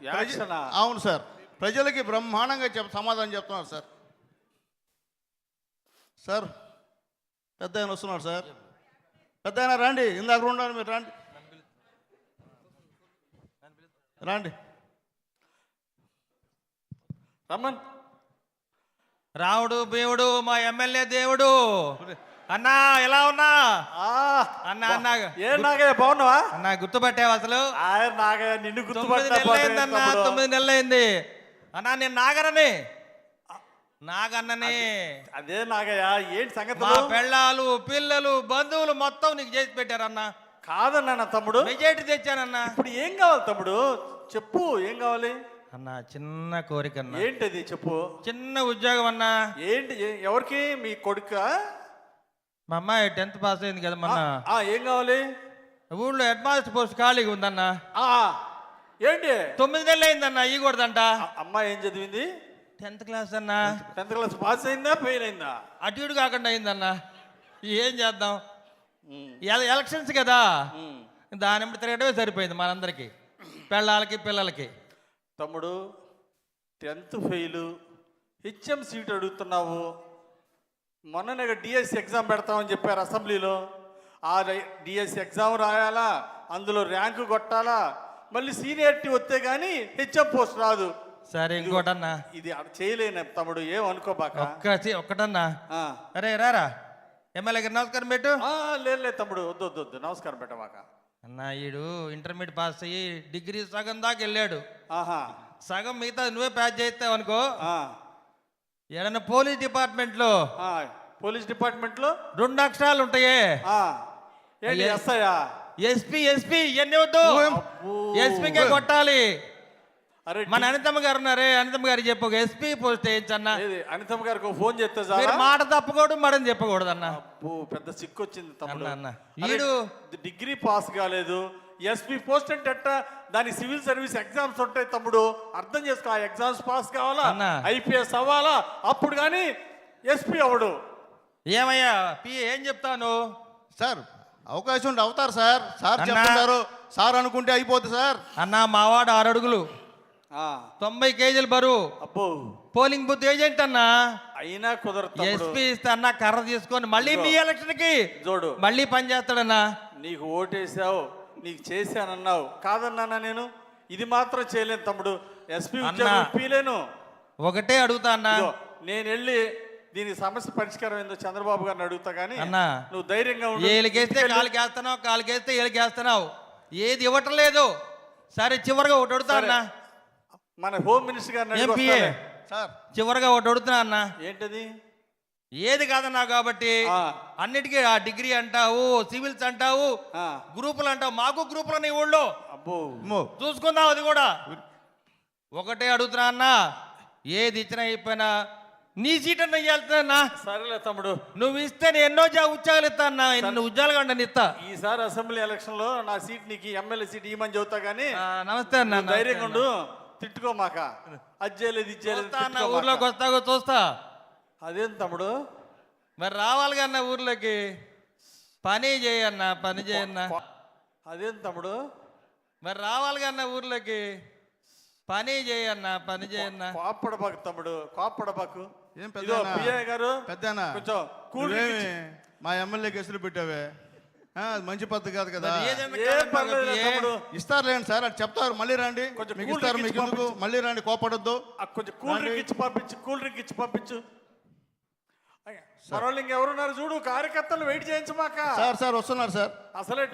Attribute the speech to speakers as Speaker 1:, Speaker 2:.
Speaker 1: యాక్షనా?
Speaker 2: అవును సార్, ప్రజలకి బ్రహ్మాండంగా సమాధానం చెప్తున్నారు సార్. సార్ పెద్ద ఆయన వస్తున్నారు సార్. పెద్ద ఆయన రండి, ఇందాక ఉండాలి, మీరు రండి రండి.
Speaker 1: రమ్మన్.
Speaker 3: రావుడు దేవుడు మా ఎమ్మెల్యే దేవుడు. అన్నా ఎలా ఉన్నా అన్నా? అన్నా
Speaker 1: ఏ నాగయ్య బాగున్నావా?
Speaker 3: అన్నా గుర్తుపట్టావు అసలు?
Speaker 1: ఆయన నాగయ్య నిన్ను
Speaker 3: 9 నెలలు అయిందన్నా, 9 నెలలు అయింది అన్నా. నేను నాగరని, నాగన్నని.
Speaker 1: అదే నాగయ్య, ఏంటి సంగతి?
Speaker 3: మా పెళ్ళాలు పిల్లలు బంధువులు మొత్తం నీకు చేసి పెట్టారన్నా.
Speaker 1: కాదన్నా తమ్ముడు,
Speaker 3: మెజారిటీ తెచ్చానన్నా.
Speaker 1: ఇప్పుడు ఏం కావాలి తమ్ముడు? చెప్పు, ఏం కావాలి?
Speaker 3: అన్నా చిన్న కోరిక అన్నా.
Speaker 1: ఏంటది చెప్పు.
Speaker 3: చిన్న ఉద్యోగం అన్నా.
Speaker 1: ఏంటి? ఎవరికి? మీ కొడుక?
Speaker 3: మా అమ్మాయి 10th పాస్ అయింది కదా మొన్న.
Speaker 1: ఏం కావాలి?
Speaker 3: ఊళ్ళో హెడ్ మాస్టర్ పోస్ట్ ఖాళీగా ఉందన్నా.
Speaker 1: ఏంటి?
Speaker 3: 9 నెలలు అయిందన్నా, ఇవ్వకూడదంట.
Speaker 1: అమ్మాయి ఏం చదివింది?
Speaker 3: 10th క్లాస్ అన్నా.
Speaker 1: 10th క్లాస్ పాస్ అయిందా, ఫెయిల్ అయిందా?
Speaker 3: అటు ఇటు కాకుండా అయిందన్నా. ఏం చేద్దాం, ఎలక్షన్స్ కదా, దాని తిరగటమే సరిపోయింది మనందరికి, పెళ్ళాలకి పిల్లలకి.
Speaker 1: తమ్ముడు 10th ఫెయిలు, హెచ్ఎం సీట్ అడుగుతున్నావు. మొన్ననే డిఎస్సి ఎగ్జామ్ పెడతామని చెప్పారు అసెంబ్లీలో. ఆ డిఎస్సి ఎగ్జామ్ రాయాలా, అందులో ర్యాంకు కొట్టాలా, మళ్ళీ సీనియారిటీ వస్తే కానీ హెచ్ఎం పోస్ట్ రాదు.
Speaker 3: సరే ఇంకోటన్నా,
Speaker 1: ఇది చేయలేను తమ్ముడు, ఏమనుకోబాక.
Speaker 3: ఒక్కటన్నా. అరే రారా ఎమ్మెల్యే గారు నమస్కారం పెట్టు.
Speaker 1: లేదు తమ్ముడు, వద్దు వద్దు వద్దు, నమస్కారం పెట్టమాక.
Speaker 3: అన్నా ఈడు ఇంటర్మీడియట్ పాస్ అయ్యి డిగ్రీ సగం దాకా వెళ్ళాడు. సగం మిగతా నువ్వే ప్యాచ్ చేస్తావు అనుకో. ఏదన్నా పోలీస్ డిపార్ట్మెంట్లో,
Speaker 1: పోలీస్ డిపార్ట్మెంట్లో
Speaker 3: 2 అక్షరాలు ఉంటాయే, ఎస్పీ ఎస్పీ ఇవన్నీ వద్దు, ఎస్పీకే కొట్టాలి.
Speaker 1: అరే
Speaker 3: మన అనితమ్మ గారు ఉన్నారే, అనితమ్మ గారికి చెప్పు ఎస్పీ పోస్ట్ వేయించన్నా.
Speaker 1: అనితమ్మ గారికి ఫోన్ చేస్తే
Speaker 3: మాట తప్పకూడదు, మడని చెప్పకూడదు అన్న.
Speaker 1: పెద్ద సిక్కు వచ్చింది తమ్ముడు.
Speaker 3: అన్న వీడు
Speaker 1: డిగ్రీ పాస్ కాలేదు, ఎస్పీ పోస్ట్ అంటే ఎట్టా? దానికి సివిల్ సర్వీస్ ఎగ్జామ్స్ ఉంటాయి తమ్ముడు, అర్థం చేసుకో. ఆ ఎగ్జామ్స్ పాస్ కావాలా, ఐపీఎస్ అవ్వాలా, అప్పుడు కానీ ఎస్పీ అవడు.
Speaker 3: ఏమయ్యా ఏం చెప్తాను
Speaker 2: సార్, అవకాశం ఉంటే అవుతారు సార్. సార్ చెప్తున్నారు, సార్ అనుకుంటే అయిపోతుంది సార్.
Speaker 3: అన్న మావాడు 6 అడుగులు 90 కేజీలు బరువు.
Speaker 1: అబ్బో,
Speaker 3: పోలింగ్ బూత్ ఏజెంట్ అన్నా.
Speaker 1: అయినా కుదరదు.
Speaker 3: ఎస్పీ ఇస్తే అన్న కర్ర తీసుకొని మళ్ళీ మీ ఎలక్షన్ కి
Speaker 1: చూడు,
Speaker 3: మళ్ళీ పని చేస్తాడన్నా.
Speaker 1: నీకు ఓటేసావు, నీకు చేశానన్నావు, కాదన్నానా నేను? ఇది మాత్రం చేయలేను తమ్ముడు, ఎస్పీ ఉద్యోగం ఇప్పలేను.
Speaker 3: ఒకటే అడుగుతా అన్నా,
Speaker 1: నేను వెళ్ళి దీనికి సమస్య పరిష్కారం ఏందో చంద్రబాబు గారిని అడుగుతా గానీ
Speaker 3: అన్నా
Speaker 1: నువ్వు ధైర్యంగా ఉండు.
Speaker 3: ఏలికేస్తే కాలుకేస్తున్నావు, కాలుకేస్తే ఏలికేస్తున్నావు, ఏది ఇవ్వటం లేదు. సరే చివరిగా ఒకటి అడుగుతా అన్నా,
Speaker 1: మన హోమ్ మినిస్టర్ గారిని
Speaker 3: ఎంపీఏ సార్, చివరిగా ఒకటి అడుగుతున్నా అన్న.
Speaker 1: ఏంటది?
Speaker 3: ఏది కాదన్నా కాబట్టి అన్నిటికీ ఆ డిగ్రీ అంటావు, సివిల్స్ అంటావు, గ్రూపులు అంటావు. మాకు గ్రూపులు నీ ఊళ్ళో చూసుకుందాం, అది కూడా. ఒకటే అడుగుతున్నా అన్న, ఏది ఇచ్చినా అయిపోయినా నీ సీట్ అన్న ఇవ్వాల్సిన.
Speaker 1: సరేలే తమ్ముడు,
Speaker 3: నువ్వు ఇస్తే నేను ఎన్నో ఉద్యోగాలు ఇస్తా అన్న, ఎన్ని ఉద్యోగాలు కంటే ఇస్తా.
Speaker 1: ఈసారి అసెంబ్లీ ఎలక్షన్ లో నా సీట్ నీకు ఎమ్మెల్యే సీట్ ఇవ్వమని చెబుతా గానీ.
Speaker 3: నమస్తే అన్న,
Speaker 1: ధైర్యంగా ఉండు, తిట్టుకోమాక. అది చేయలేదు, ఇది చేయలేదు.
Speaker 3: ఊర్లోకి వస్తాగో చూస్తా.
Speaker 1: అదేం తమ్ముడు,
Speaker 3: మరి రావాలి కన్నా ఊర్లోకి, పని చేయన్నా, పని చేయన్నా.
Speaker 1: అదేం తమ్ముడు,
Speaker 3: మరి రావాలి కన్నా ఊర్లోకి, పని చేయన్నా, పని చేయన్నా.
Speaker 1: కోప్పడబాకు తమ్ముడు, కోప్పడబాకు.
Speaker 2: ఏం పెద్ద
Speaker 1: గారు,
Speaker 2: పెద్దనా
Speaker 1: కొంచెం కూల్
Speaker 2: మా ఎమ్మెల్యేకి ఎసురు పెట్టావే, మంచి పద్ధతి కాదు కదా. ఇస్తారులేండి సార్, అది చెప్తారు. మళ్ళీ రండి, మీకు ఇస్తారు, మీకు ఎందుకు, మళ్ళీ రండి, కోపడొద్దు.
Speaker 1: కొంచెం కూల్ డ్రింక్ ఇచ్చి పంపించు, కూల్ డ్రింక్ ఇచ్చి పంపించు. మరోళ్ళు ఇంకెవరున్నారు చూడు, కార్యకర్తలు వెయిట్ చేయించమాక.
Speaker 2: సార్ వస్తున్నారు సార్.
Speaker 1: అసలే